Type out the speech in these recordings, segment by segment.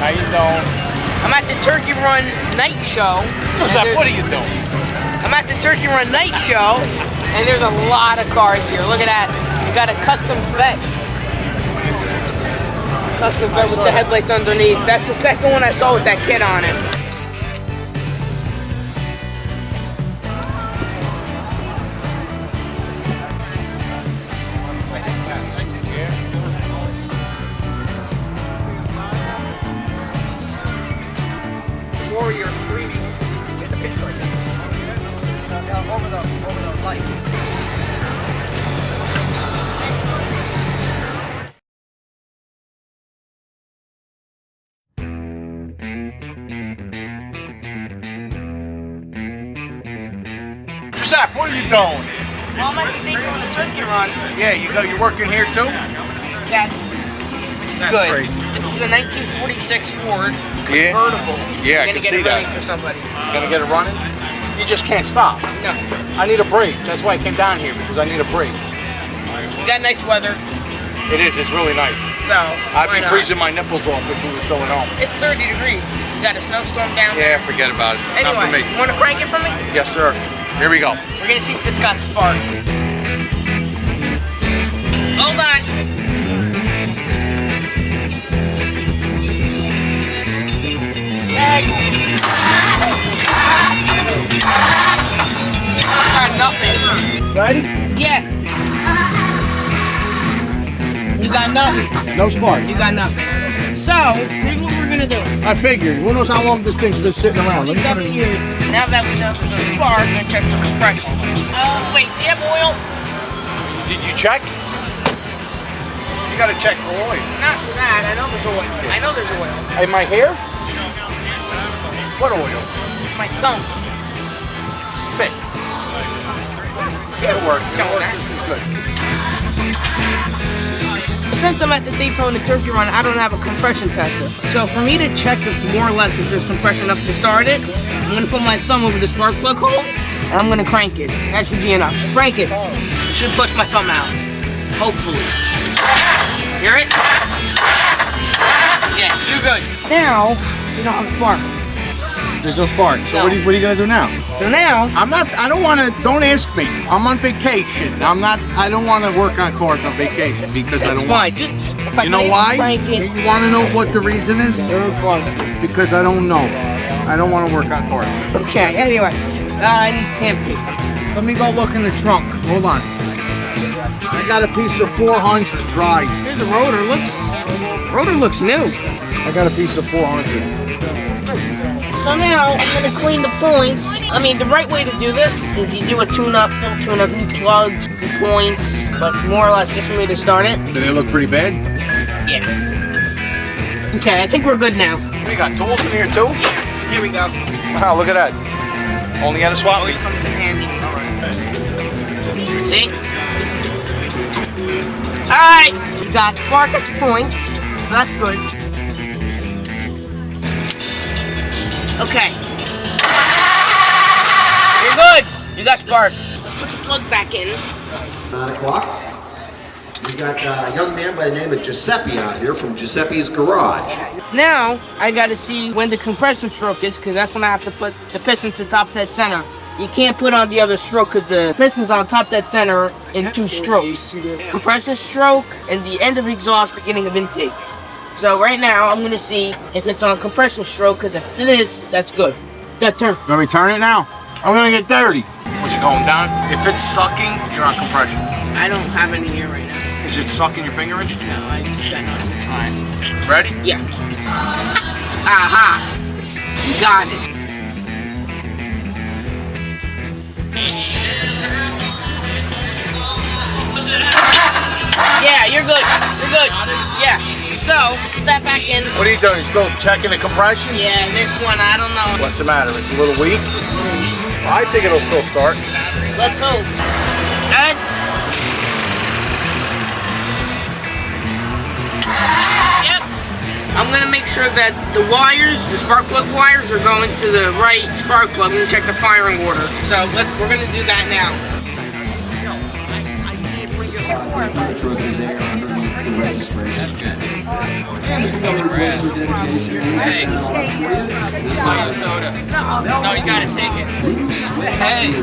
How you doing? I'm at the Turkey Run night show. What's up? What are you doing? I'm at the Turkey Run night show, and there's a lot of cars here. Look at that. We got a custom vet. Custom vet with the headlights underneath. That's the second one I saw with that kid on it. Warrior screaming in the pitch right now. Over the light. Giuseppe, what are you doing? Well, I'm at the Daytona Turkey Run. Yeah, you're working here too? Exactly. Which is That's good. crazy. This is a 1946 Ford convertible. Yeah, I You're can gonna see get it running that. for somebody. Gonna get it running? You just can't stop. No. I need a break. That's why I came down here, because I need a break. We got nice weather, It is, it's really nice. so I'd why be not? freezing my nipples off if we were still at home. It's 30 degrees. We got a snowstorm down Yeah, there. forget about it. Not for Anyway, me. you want to crank it for me? Yes, sir. Here we go. We're gonna see if it's got spark. Hold on. Got nothing. Ready? Yeah. You got nothing. No spark. You got nothing. So, here's what we're gonna do. I figured. Who knows how long this thing's been sitting around? 27 years. Now that we know there's no spark, we're gonna check for compression. Wait, do you have oil? Did you check? You gotta check for oil. Not for that. I know there's oil. I know there's oil. Hey, my hair? What oil? My thumb. Spit. Yeah, it works. So It works. that- This is good. Since I'm at the Daytona Turkey Run, I don't have a compression tester. So for me to check if more or less if there's compression enough to start it, I'm gonna put my thumb over the spark plug hole, and I'm gonna crank it. That should be enough. Crank it. Should push my thumb out. Hopefully. Hear it? Yeah, you're good. Now, you don't have spark. There's no spark. So No. what are you gonna do now? So now, I don't wanna, don't ask me. I'm on vacation. I don't wanna work on cars on vacation because I that's don't fine. want. Just if I You know can why? crank it. You wanna know what the reason is? Very fun. Because I don't know. I don't wanna work on cars. Okay, anyway, I need sandpaper. Let me go look in the trunk. Hold on. I got a piece of 400 dry. Here's the rotor. Rotor looks new. I got a piece of 400. So now I'm gonna clean the points. I mean, the right way to do this is you do a tune-up, full tune-up, new plugs, new points, but more or less just for me to start it. Did it look pretty bad? Yeah. Okay, I think we're good now. We got tools in here too? Here we go. Wow, look at that. Only got a swap Always meet. comes in handy. See? Alright, we got spark at the points, so that's good. Okay. You're good. You got spark. Let's put the plug back in. 9 o'clock. We got a young man by the name of Giuseppe out here from Giuseppe's Garage. Now, I gotta see when the compressor stroke is, because that's when I have to put the piston to top dead center. You can't put on the other stroke because the piston's on top dead center in 2 strokes. Compressor stroke and the end of exhaust, beginning of intake. So right now, I'm gonna see if it's on compressor stroke, because if it is, that's good. Good turn. Let me turn it now. I'm gonna get dirty. Was it going down? If it's sucking, you're on compression. I don't have any here right now. Is it sucking your finger in? No, I got nothing. Time. Ready? Yeah. Aha! You got it. Yeah, you're good. You're good. Yeah. So, put that back in. What are you doing? You still checking the compression? Yeah, this one, I don't know. What's the matter? It's a little weak? I think it'll still start. Let's hope. Good? Yep. I'm gonna make sure that the wires, the spark plug wires, are going to the right spark plug. I'm gonna check the firing order. So we're gonna do that now. registration. That's good. And the color request for dedication. Hey, this might soda. No, you gotta take it. Hey.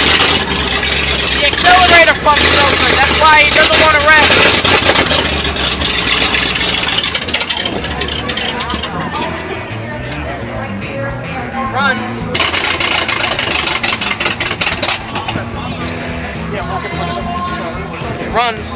The accelerator pump is open. That's why he doesn't want to rest. Runs. It runs.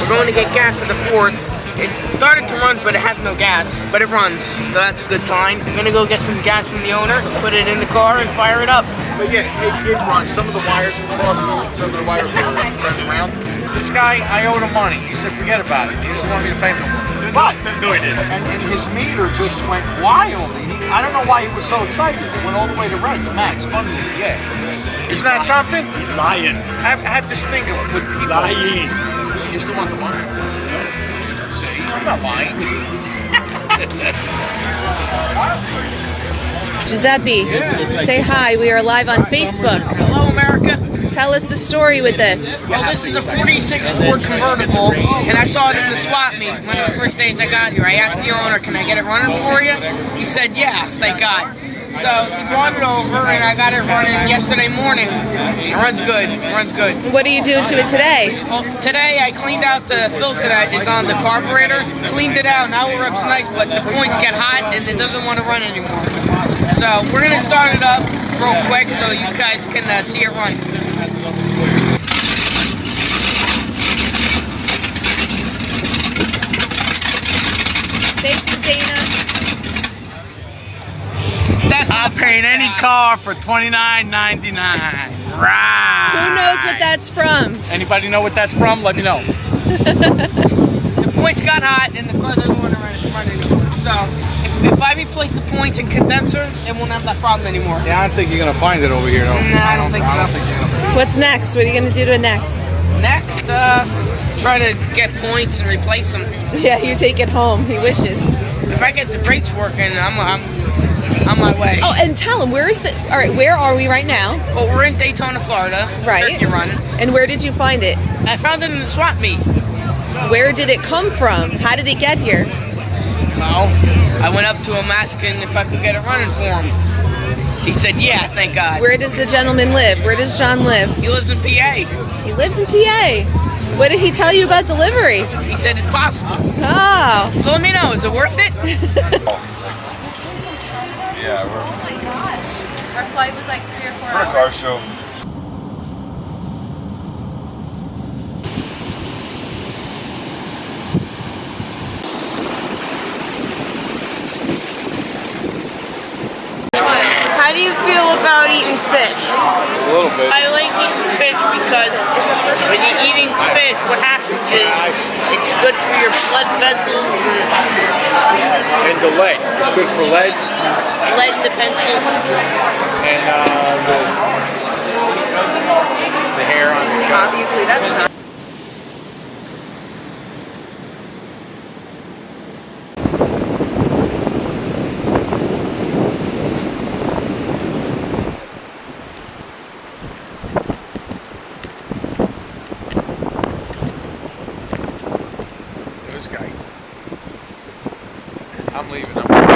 We're going to get gas for the Ford. It started to run, but it has no gas. But it runs, so that's a good sign. I'm gonna go get some gas from the owner, put it in the car, and fire it up. But yeah, it runs. Some of the wires were crossing, some of the wires were turned around. This guy, I owed him money. He said, forget about it. He doesn't want me to pay him no more. But, No, he didn't. and his meter just went wild. I don't know why he was so excited. It went all the way to red, the max, funny, yeah. Isn't that something? He's lying. I have this thing with people. Lying. You still want the money? See, I'm not lying. Giuseppe, say hi. We are live on Facebook. Hello, America. Tell us the story with this. Well, this is a 46 Ford convertible, and I saw it in the swap meet one of the first days I got here. I asked the owner, can I get it running for you? He said, yeah, thank God. So he brought it over, and I got it running yesterday morning. It runs good. It runs good. What are you doing to it today? Well, today I cleaned out the filter that is on the carburetor. Cleaned it out. Now we're up to nice, but the points get hot, and it doesn't want to run anymore. So we're going to start it up real quick so you guys can see it run. Thank you, Dana. I'll paint any car for $29.99. Right. Who knows what that's from? Anybody know what that's from? Let me know. The points got hot and the car doesn't want to run anymore. So if I replace the points and condenser, it won't have that problem anymore. Yeah, I don't think you're going to find it over here, though. No, I don't think so. What's next? What are you going to do to it next? Next, try to get points and replace them. Yeah, you take it home. He wishes. If I get the brakes working, I'm on my way. Oh, and tell him, all right, where are we right now? Well, we're in Daytona, Florida. Right. Turkey run. And where did you find it? I found it in the swap meet. Where did it come from? How did it get here? Well, I went up to him asking if I could get it running for him. He said, yeah, thank God. Where does the gentleman live? Where does John live? He lives in PA. He lives in PA. What did he tell you about delivery? He said it's possible. Oh. So let me know, is it worth it? Yeah, Our flight was like 3 or 4 for a hours. car show. How do you feel about eating fish? A little bit. I like eating fish because when you're eating fish, what happens is it's good for your blood vessels And the lead. It's good for lead. and lead in the pencil. And the hair on your chest. Obviously, that's not. This guy. I'm leaving.